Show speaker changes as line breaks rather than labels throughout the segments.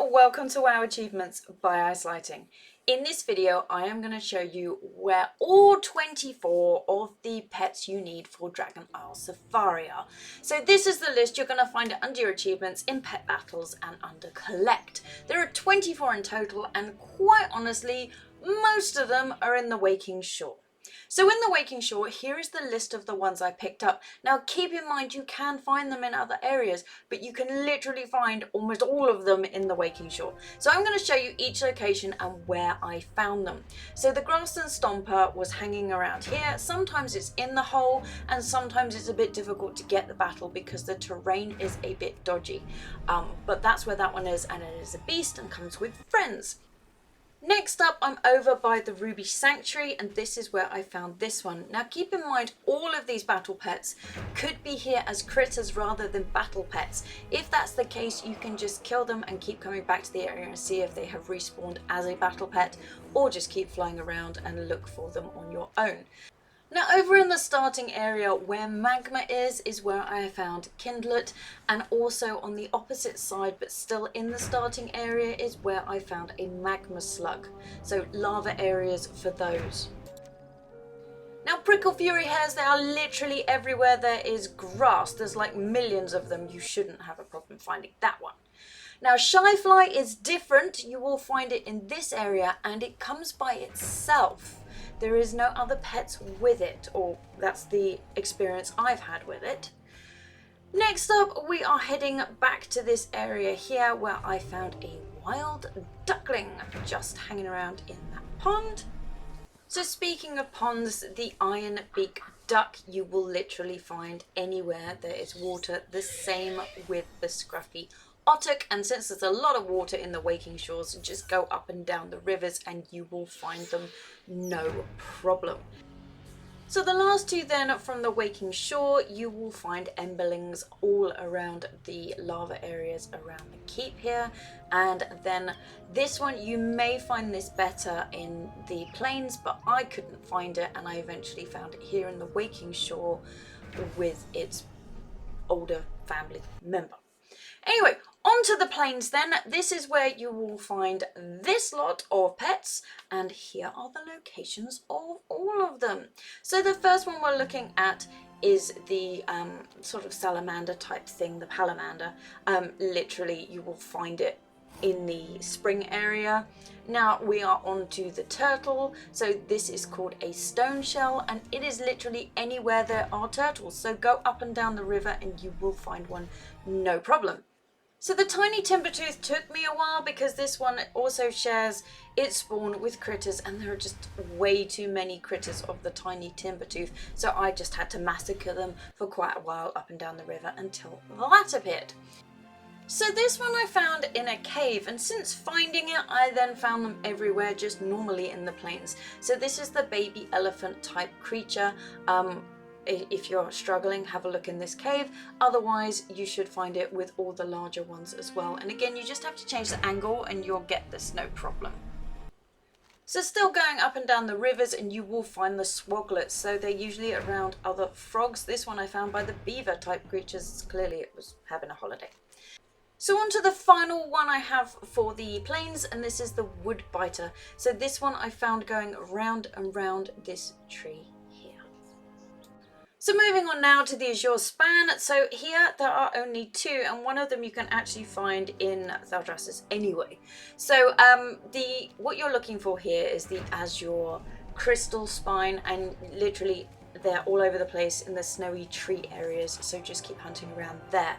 welcome to our achievements by Ice Lighting. In this video I am going to show you where all 24 of the pets you need for Dragon Isle Safari are. So this is the list. You're going to find it under your achievements, in pet battles and under collect. There are 24 in total, and quite honestly most of them are in the Waking Shore. So in the Waking Shore, here is the list of the ones I picked up. Now keep in mind you can find them in other areas, but you can literally find almost all of them in the Waking Shore. So I'm going to show you each location and where I found them. So the Grassland Stomper was hanging around here. Sometimes it's in the hole and sometimes it's a bit difficult to get the battle because the terrain is a bit dodgy. But that's where that one is, and it is a beast and comes with friends. Next up, I'm over by the Ruby Sanctuary, and this is where I found this one. Now keep in mind all of these battle pets could be here as critters rather than battle pets. If that's the case, you can just kill them and keep coming back to the area and see if they have respawned as a battle pet, or just keep flying around and look for them on your own. Now over in the starting area where magma is where I found Kindlet, and also on the opposite side but still in the starting area is where I found a magma slug. So lava areas for those. Now prickle fury hares, they are literally everywhere there is grass. There's like millions of them. You shouldn't have a problem finding that one. Now Shyfly is different. You will find it in this area and it comes by itself. There is no other pets with it, or that's the experience I've had with it. Next up, we are heading back to this area here where I found a wild duckling just hanging around in that pond. So speaking of ponds, the iron beak duck you will literally find anywhere there is water. The same with the scruffy otter, and since there's a lot of water in the Waking Shores, just go up and down the rivers and you will find them no problem. So the last two then from the Waking Shore, you will find emberlings all around the lava areas around the keep here, and then this one you may find this better in the plains, but I couldn't find it and I eventually found it here in the Waking Shore with its older family member. Anyway, onto the plains then. This is where you will find this lot of pets, and here are the locations of all of them. So the first one we're looking at is the sort of salamander type thing, the palamander. Literally you will find it in the spring area. Now we are on to the turtle. So this is called a stone shell, and it is literally anywhere there are turtles. So go up and down the river and you will find one, no problem. So the tiny timbertooth took me a while because this one also shares its spawn with critters, and there are just way too many critters of the tiny timbertooth, so I just had to massacre them for quite a while up and down the river until that appeared. So this one I found in a cave, and since finding it I then found them everywhere just normally in the plains. So this is the baby elephant type creature. If you're struggling, have a look in this cave. Otherwise you should find it with all the larger ones as well, and again you just have to change the angle and you'll get this no problem. So still going up and down the rivers and you will find the swoglets. So they're usually around other frogs. This one I found by the beaver type creatures. Clearly it was having a holiday. So on to the final one I have for the plains, and this is the woodbiter. So this one I found going round and round this tree. So moving on now to the azure span. So here there are only two, and one of them you can actually find in Thaldraszus anyway. So what you're looking for here is the azure crystal spine, and literally they're all over the place in the snowy tree areas, so just keep hunting around there.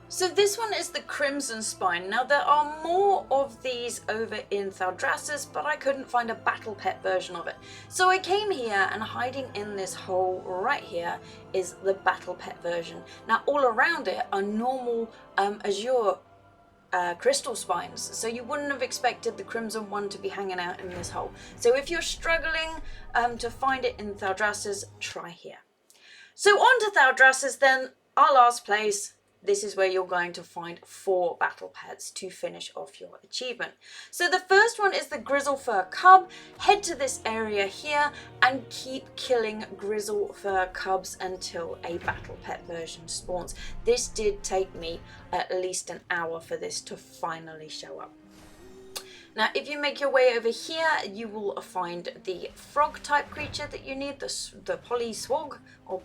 So this one is the Crimsonspine. Now there are more of these over in Thaldraszus, but I couldn't find a battle pet version of it. So I came here, and hiding in this hole right here is the battle pet version. Now all around it are normal azure crystal spines, so you wouldn't have expected the crimson one to be hanging out in this hole. So if you're struggling to find it in Thaldraszus, try here. So on to Thaldraszus then, our last place. this is where you're going to find 4 battle pets to finish off your achievement. So the first one is the grizzle fur cub. Head to this area here and keep killing grizzle fur cubs until a battle pet version spawns. This did take me at least an hour for this to finally show up. Now, if you make your way over here, you will find the frog type creature that you need, the polyswog, or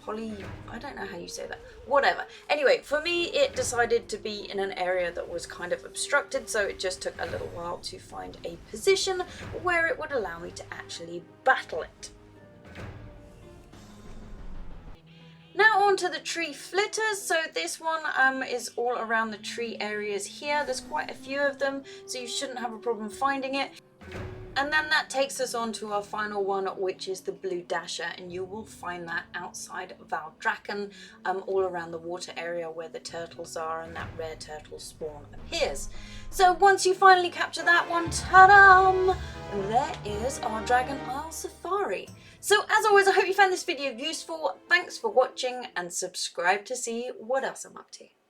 I don't know how you say that, whatever. Anyway, for me, it decided to be in an area that was kind of obstructed, so it just took a little while to find a position where it would allow me to actually battle it. Now on to the tree flitters. So this one is all around the tree areas here. There's quite a few of them, so you shouldn't have a problem finding it. And then that takes us on to our final one, which is the blue dasher, and you will find that outside Valdrakken, all around the water area where the turtles are and that rare turtle spawn appears. So once you finally capture that one, ta-da! There is our Dragon Isle Safari. So as always, I hope you found this video useful. Thanks for watching and subscribe to see what else I'm up to.